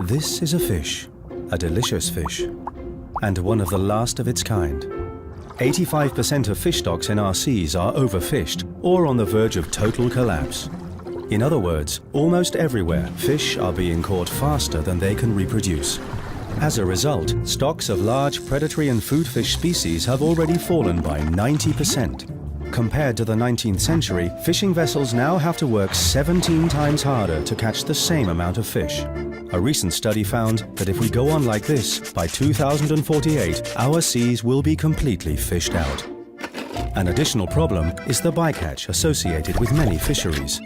This is a fish, a delicious fish, and one of the last of its kind. 85% of fish stocks in our seas are overfished or on the verge of total collapse. In other words, almost everywhere, fish are being caught faster than they can reproduce. As a result, stocks of large predatory and food fish species have already fallen by 90%. Compared to the 19th century, fishing vessels now have to work 17 times harder to catch the same amount of fish. A recent study found that if we go on like this, by 2048, our seas will be completely fished out. An additional problem is the bycatch associated with many fisheries.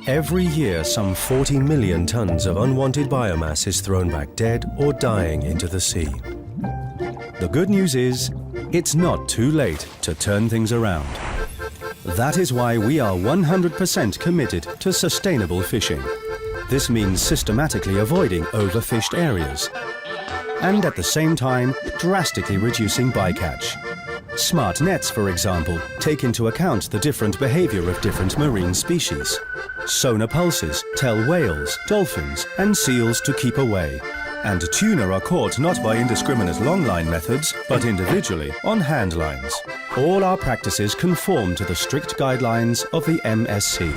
Every year, some 40 million tons of unwanted biomass is thrown back dead or dying into the sea. The good news is, it's not too late to turn things around. That is why we are 100% committed to sustainable fishing. This means systematically avoiding overfished areas and at the same time drastically reducing bycatch. Smart nets, for example, take into account the different behavior of different marine species. Sonar pulses tell whales, dolphins and seals to keep away. And tuna are caught not by indiscriminate longline methods, but individually on hand lines. All our practices conform to the strict guidelines of the MSC.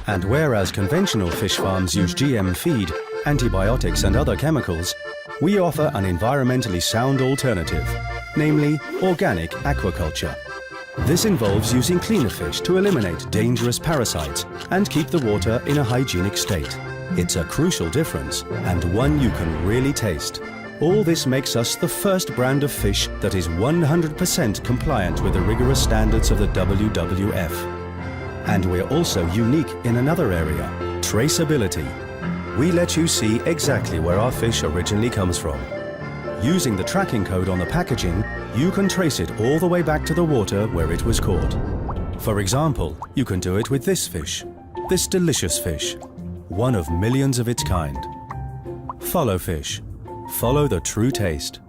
And whereas conventional fish farms use GM feed, antibiotics and other chemicals, we offer an environmentally sound alternative, namely organic aquaculture. This involves using cleaner fish to eliminate dangerous parasites and keep the water in a hygienic state. It's a crucial difference and one you can really taste. All this makes us the first brand of fish that is 100% compliant with the rigorous standards of the WWF. And we're also unique in another area, traceability. We let you see exactly where our fish originally comes from. Using the tracking code on the packaging, you can trace it all the way back to the water where it was caught. For example, you can do it with this fish, this delicious fish, one of millions of its kind. Followfish. Follow the true taste.